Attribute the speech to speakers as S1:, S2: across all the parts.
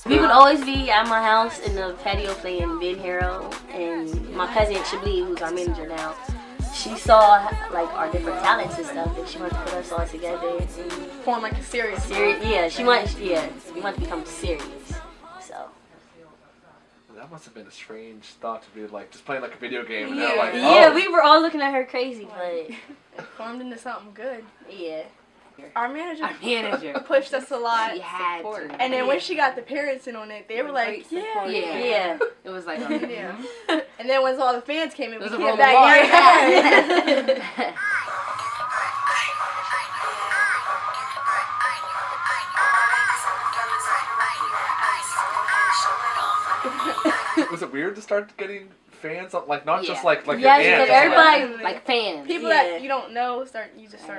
S1: We would always be at my house in the patio playing Big Hero, and my cousin Chablis, who's our manager now, she saw like our different talents and stuff, and she wanted to put us all together and
S2: form like a serious.
S1: Yeah, we want to become serious. So.
S3: That must have been a strange thought to be like just playing like a video game. And
S2: Yeah,
S3: like, oh.
S1: Yeah, we were all looking at her crazy, but
S2: it formed into something good.
S1: Yeah.
S2: Our manager pushed us a lot.
S4: She had to.
S2: And then when she got the parents in on it, they were like, yeah.
S4: It was like,
S2: yeah. And then once all the fans came in, we
S4: was
S2: came back.
S3: Was it weird to start getting fans? Like not just like your
S1: yes,
S3: aunt,
S1: everybody
S4: like fans.
S2: People that you don't know start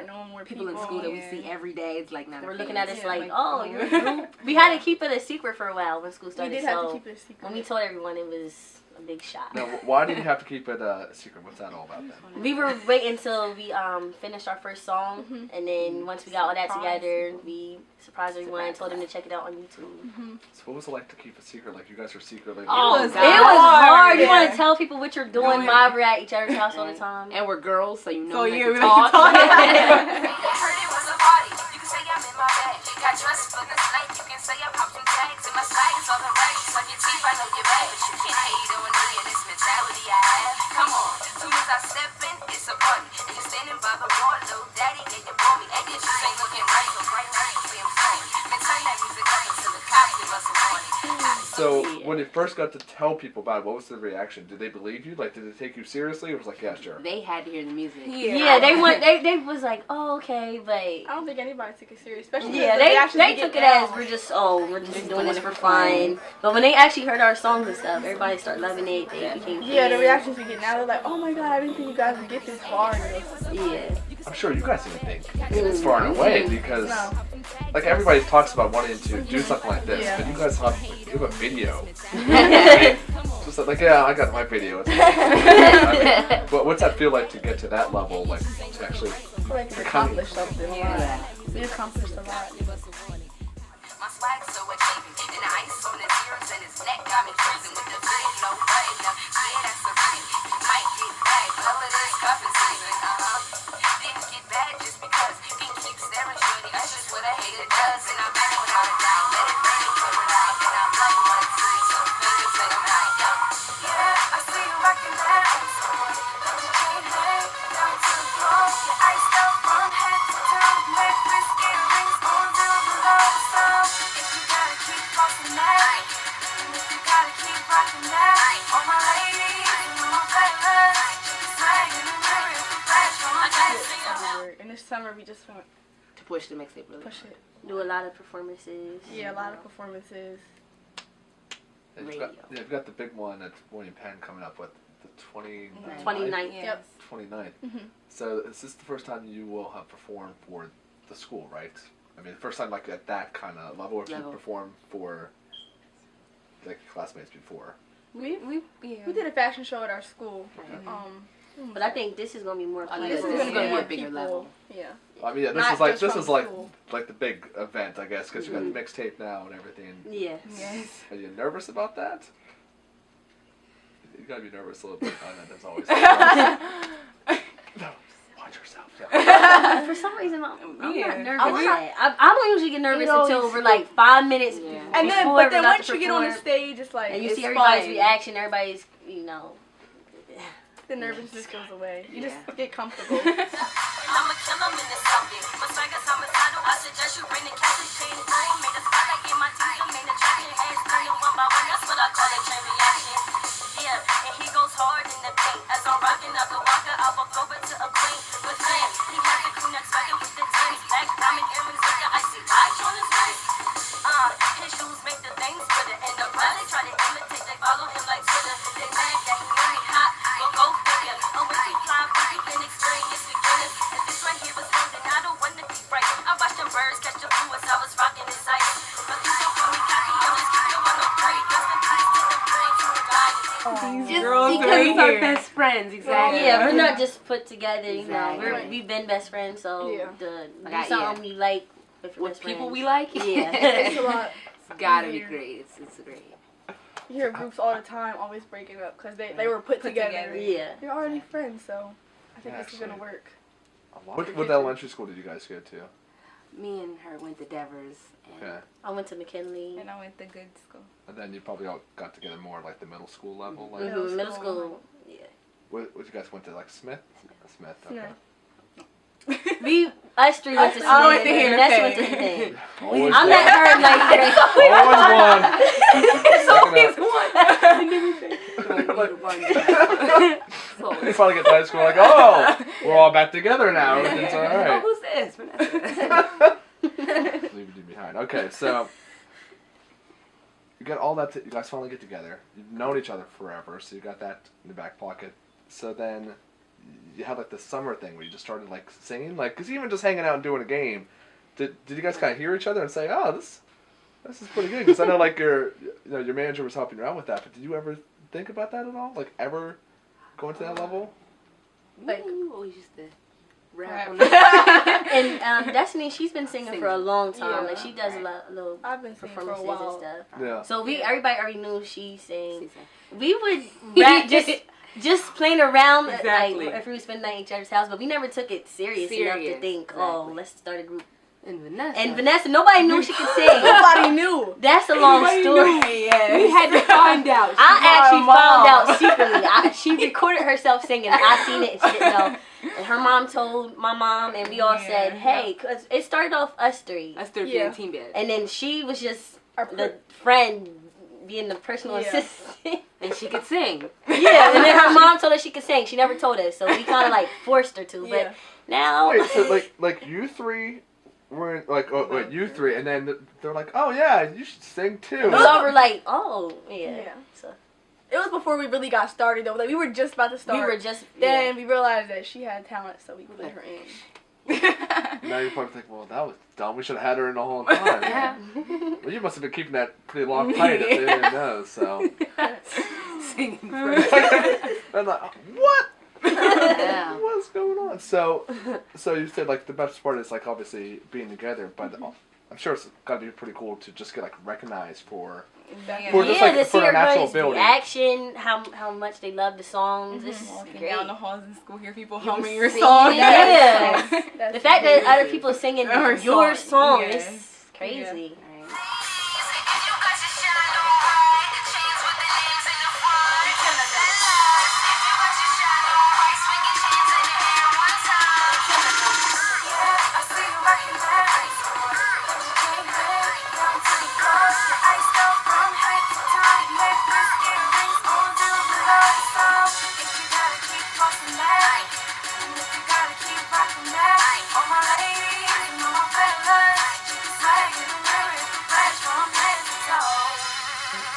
S2: knowing more people.
S4: In school that we see every day. It's like
S1: we're looking at us like, oh, you're a group. We had to keep it a secret for a while when school started.
S2: We did have to keep it a secret.
S1: When we told everyone, it was a big shock.
S3: Now, why did you have to keep it a secret? What's that all about then?
S1: We were waiting until we finished our first song, and then once we got all that together, we surprised everyone and told them to check it out on YouTube.
S3: So what was it like to keep a secret? Like you guys were secretly.
S1: Oh, it was hard. You want to tell people what you're doing while we're at each other's house all the time.
S4: And we're girls, so you know
S2: we
S4: can
S2: talk.
S5: Got dressed for this night, you can say I popped some tags and my swag is all the right. Suck your teeth, I know you're bad, but you can't hate on me and this mentality I have. Come on, soon as I step in, it's a party. And you're standing by the wall, little daddy, and you bought me. And you just ain't looking right, so right now you see I'm sorry. Man, turn that music up until the cops give us a warning.
S3: So when you first got to tell people about it, what was the reaction? Did they believe you? Like, did they take you seriously? Or was it like, yeah, sure.
S4: They had to hear the music.
S1: Yeah, they was like, oh, okay, but
S2: I don't think anybody took it serious, especially
S1: they took it as we're just doing this for fun. But when they actually heard our songs and stuff, everybody started loving it. They became
S2: the reactions we get now, they're like, oh my god, I didn't think you guys would get this far.
S1: Yeah.
S3: I'm sure you guys didn't think it's far and away because, like, everybody talks about wanting to do something like this, but you guys have a video. Just like, yeah, I got my video. But what's that feel like to get to that level, like to actually
S2: accomplish something? We accomplished a lot.
S5: My swag so achieving, and the ice on his ears and his neck got me freezing with the big no button up. Yeah, that's a ring. You might get back, all of this cuffing season. Didn't get bad just because he keeps staring shorty. That's just what a hater does, and I'm back without a doubt. Let it burn and pour it out, and I'm loving what I see. So niggas say I'm out, yo. Yeah, I see you rocking that ice on. Don't you can't hang down to the floor. Your iced out from head to toe. Necklace, earrings, on down below. So if you gotta keep crossing that, and if you gotta keep rocking that, all my ladies and my fellas, swagging and real professional. I gotta see you.
S2: In this summer, we just went
S4: To push the mixtape, really.
S2: push it.
S1: Do a lot of performances.
S2: Yeah, a lot of performances.
S3: You've got the big one at Penn coming up with the
S1: 29th.
S2: Yep.
S3: 29th. So is this the first time you will have performed for the school, right? I mean, the first time like at that kind of level, or if you performed for like classmates before.
S2: We did a fashion show at our school.
S1: But I think this is gonna be more fun.
S2: This is
S4: gonna be
S2: more
S4: a bigger level.
S2: Yeah.
S3: I mean, yeah, this is like the big event, I guess, because you got the mixtape now and everything.
S1: Yes.
S2: Yes.
S3: Are you nervous about that? You gotta be nervous a little bit. I know that's always. No, watch yourself. Yeah.
S1: For some reason, I'm not nervous. I don't usually get nervous until we're like 5 minutes.
S2: And then, but then once you get on the stage, it's like
S1: and you see everybody's reaction, everybody's
S2: the nervousness goes away. You just get comfortable.
S5: I'ma kill him in this subject. My swagger's homicidal. I suggest you bring the Catholic chain. I ain't made a spotlight in my teeth. I made a track in hands. Turning one by one. That's what I call a chain reaction. Yeah, and he goes hard in the paint. As I'm rocking up the walker, I'll walk over to a queen with him. He has the crew next swagger with the Tims. Black diamond earrings with the icy watch on his wrist. His shoes make the things glitter. And the brothers try to imitate. They follow him like Twitter. They mad that he made me hot. Well, go figure. I'm way too fly, but you can experience beginners. And this right here was real, then I don't want to be right. I watched them birds catch the flu as I was rocking his ice. But you don't call me cocky, I'm just keeping on the break. Just in case to the brain to the guy.
S4: Because it's our best friends, exactly.
S1: Yeah, we're not just put together, you know. We've been best friends, so do something we like
S4: with people we like.
S1: Yeah.
S2: It's a lot.
S4: gotta be great. It's great.
S2: You hear groups all the time always breaking up because they were put together.
S1: Yeah.
S2: You're already friends, so I think this is gonna work.
S3: What elementary school did you guys go to?
S4: Me and her went to Devers. And
S3: Okay.
S1: I went to McKinley.
S6: And I went to good school.
S3: And then you probably all got together more like the middle school level. Like,
S1: Middle school. Yeah.
S3: what you guys went to, like Smith? Smith. Okay.
S2: Yeah.
S1: Us three went to Smith.
S4: I went to Hannah
S1: Vanessa
S4: Penn.
S1: went to Penn.
S3: Always
S1: I
S3: one.
S1: met her in ninth grade.
S3: Always one. You finally get to high school, like, oh, we're all back together now. Everything's all
S4: Oh,
S3: right.
S4: who's this? Vanessa.
S3: Leaving you behind. Okay, so you got all that. You guys finally get together. You've known each other forever, so you got that in the back pocket. So then you had like the summer thing where you just started like singing, like, because even just hanging out and doing a game, did you guys kind of hear each other and say, oh, this is pretty good? Because I know like your manager was helping you out with that, but did you ever think about that at all? Like ever going to that level?
S4: Like, you always used to rap on
S1: And Destiny, she's been singing for a long time.
S2: Yeah.
S1: Like she does a little
S2: I've been singing for a
S1: performances and
S2: while.
S1: stuff.
S3: Yeah.
S1: So everybody already knew she sang.
S4: She sang.
S1: We would rap just playing around,
S4: Exactly.
S1: like if we would spend the night at each other's house, but we never took it serious enough to
S4: Serious,
S1: think, oh,
S4: exactly.
S1: let's start a group.
S4: And Vanessa.
S1: And Vanessa, nobody knew she could sing.
S2: Nobody knew.
S1: That's a long story.
S4: We had to find out.
S1: I actually found out secretly. She recorded herself singing. I seen it and she didn't know. And her mom told my mom, and we all said, hey, because it started off us three.
S4: Us three
S2: Yeah.
S4: being Team B.A.D.
S1: And then she was just the friend being the personal assistant.
S4: And she could sing.
S1: Yeah, and then her mom told her she could sing. She never told us, so we kind of like forced her to.
S2: Yeah.
S1: But now,
S3: Wait, so like you three were like, oh, wait, you three, and then they're like, oh yeah, you should sing too.
S1: we all were like, oh yeah.
S2: Yeah.
S1: So
S2: It was before we really got started though. Like we were just about to start.
S1: we were just
S2: Then we realized that she had talent, so we put her in.
S3: Now you're probably thinking, well, that was dumb. We should have had her in the whole time.
S4: Yeah.
S3: Well, you must have been keeping that pretty long tight if they didn't know. So
S4: Singing for
S3: I'm like, what?
S4: Yeah.
S3: What's going on? So you said like the best part is like obviously being together, but I'm sure it's got to be pretty cool to just get like recognized for For just, like,
S1: to
S3: for
S1: see
S3: their natural
S1: everybody's
S3: ability.
S1: reaction, how much they love the songs. It's
S6: Walking
S1: great.
S6: down the halls in school, hear people
S1: You
S6: humming your
S1: sing
S6: song.
S1: it. Yeah.
S2: That's
S1: The fact that
S2: really
S1: other
S2: good.
S1: people are singing
S6: Her
S1: your song
S6: song,
S1: is
S6: yes.
S1: crazy.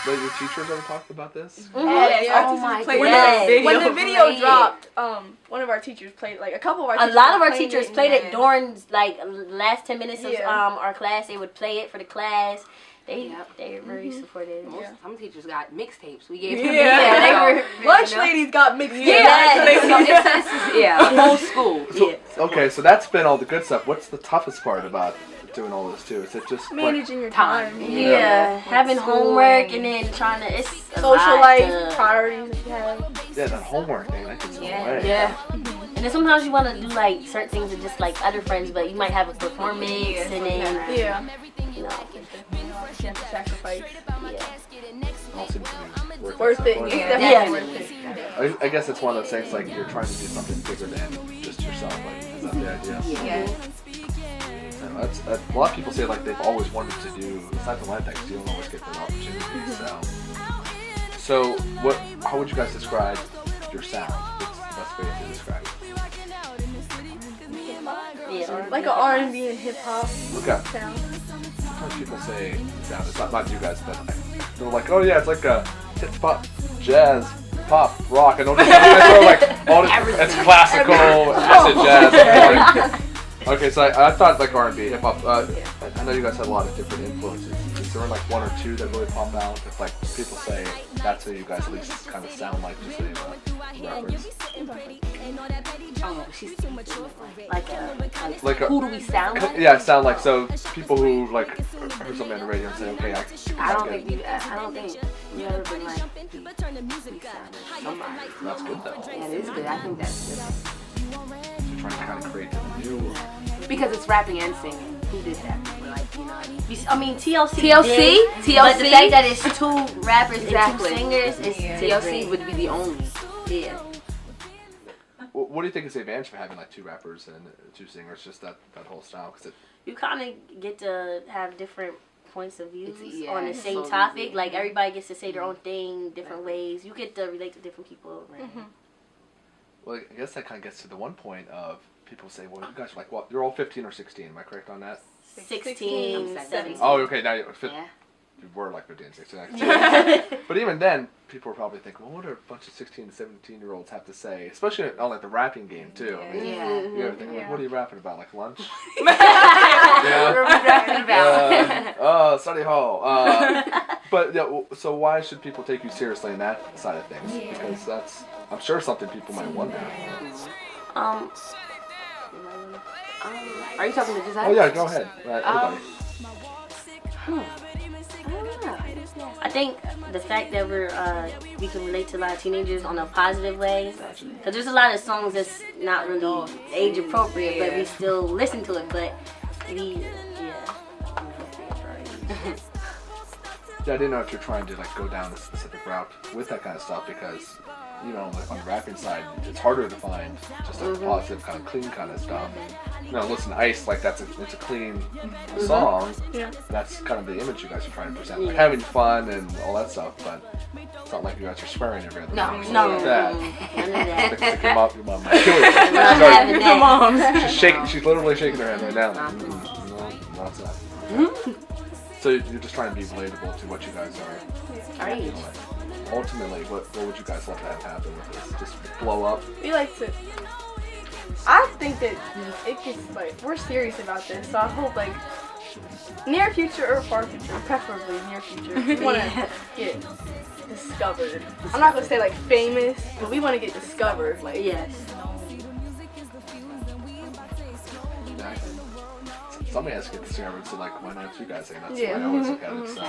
S3: But your teachers ever talked about this?
S2: Yes,
S6: Yeah.
S2: our
S4: Oh
S2: teachers
S4: my
S2: played
S1: goodness.
S2: it. When the
S1: Video.
S2: video
S1: Played it.
S2: dropped, one of our teachers played, like a couple of our
S1: A
S2: teachers
S1: lot of
S2: were
S1: our
S2: playing
S1: teachers
S2: it.
S1: played it
S6: yes.
S1: during like last 10 minutes of
S2: Yeah.
S1: our class. They would play it for the class. They
S4: Yep.
S1: they were very supportive.
S4: Some teachers got mixtapes. We gave them
S2: Yeah,
S1: they
S4: mixtapes.
S1: were-
S2: Lunch ladies got mixed in.
S1: Yeah.
S4: So it's the whole school.
S1: Yeah.
S3: Okay, so that's been all the good stuff. What's the toughest part about doing all this too? Is it just like,
S2: Managing your
S4: Time.
S2: time.
S1: Yeah, having
S4: School
S1: homework
S4: and-
S1: and then trying to it's a
S2: Social
S1: lot
S2: life,
S1: to-
S2: priorities that you have.
S3: yeah, that homework thing that gets in the way.
S1: Yeah. And then sometimes you want to do like certain things with just like other friends, but you might have a performance and then
S2: Yeah.
S1: you know.
S2: You have to sacrifice.
S3: All seems to be
S2: Worth it.
S3: Worth
S2: It's
S3: it.
S2: definitely
S1: Yeah.
S2: worth it.
S3: I guess it's one of those things like you're trying to do something bigger than just yourself. Like, is that the idea?
S6: Yes.
S3: So that's a lot of people say like they've always wanted to do something like that because you don't always get that opportunity. So what? How would you guys describe your sound? What's the best way to describe it?
S1: Yeah.
S2: Like an R&B and hip hop
S3: Okay.
S2: sound.
S3: Sometimes people say sound. It's not you guys, but they're like, oh yeah, it's like a hip hop, jazz, pop, rock, and they'll just throw like all this, it's classical, acid jazz. Okay, so I thought like R&B, hip hop. I know you guys had a lot of different influences. Is there like one or two that really pop out? If like people say that's who you guys at least kind of sound like, just say rappers.
S4: Oh, she's
S3: Like a,
S4: who do we sound like?
S3: yeah, sound like, so people who like heard something on the radio and say, okay,
S4: I don't think we've ever been like we sound like somebody.
S3: that's good though.
S4: Yeah, it is good. I think that's good.
S3: You're trying to kind of create a new.
S4: Because it's rapping and singing. Who did that? Like, you know.
S1: I mean, TLC.
S4: TLC?
S1: Did, but the
S4: TLC?
S1: fact that it's two rappers
S4: Exactly.
S1: and two singers is
S4: TLC would be the only.
S1: Yeah.
S3: What do you think is the advantage of having like two rappers and two singers? Just that whole style, because
S1: You kind of get to have different points of views
S4: Yeah,
S1: on the
S4: it's
S1: same
S4: so
S1: topic.
S4: easy.
S1: Like everybody gets to say their own thing, different ways. You get to relate to different people. Right?
S3: well, I guess that kind of gets to the one point of people say, well, you guys are like, well, you're all 15 or 16. Am I correct on that?
S1: 16, 17.
S3: Oh, okay. Now you're
S4: Yeah.
S3: you were like 15 and 16. But even then, people were probably thinking, well, what do a bunch of 16 to 17-year-olds have to say? Especially on like the rapping game too. I mean,
S4: Yeah.
S3: you ever think, like, what are you rapping about? Like lunch?
S4: What
S3: yeah.
S4: are we rapping about?
S3: Study hall. But yeah, so why should people take you seriously in that side of things? Because that's, I'm sure, something people might wonder.
S4: Are you talking to Josiah?
S3: Oh yeah, go ahead. Everybody.
S1: I think the fact that we can relate to a lot of teenagers on a positive way, because there's a lot of songs that's not really age appropriate, but we still listen to it. But
S3: Yeah, I didn't know if you're trying to like go down a specific route with that kind of stuff, because you know, like on the rapping side, it's harder to find just like positive, kind of clean kind of stuff. You know, listen to Ice, like it's a clean song.
S2: Yeah.
S3: That's kind of the image you guys are trying to present, like having fun and all that stuff. But it's not like you guys are swearing every other
S4: No,
S3: word.
S4: no.
S3: Like that.
S1: none of that.
S3: Like your mom might kill you.
S1: Not having that.
S3: She's shaking. She's literally shaking her head right now. No, that's not. So you're just trying to be relatable to what you guys are.
S1: Our age.
S3: Ultimately, what would you guys love to have happen with this? Just blow up?
S2: We like to. I think that it gets like we're serious about this, so I hope like near future or far future, preferably near future, we want to get discovered. I'm not gonna say like famous, but we want to get discovered. Like
S1: Yes.
S3: Somebody has to get discovered, so like, why not you guys? And that's
S2: Yeah.
S3: the way I always look at it. So.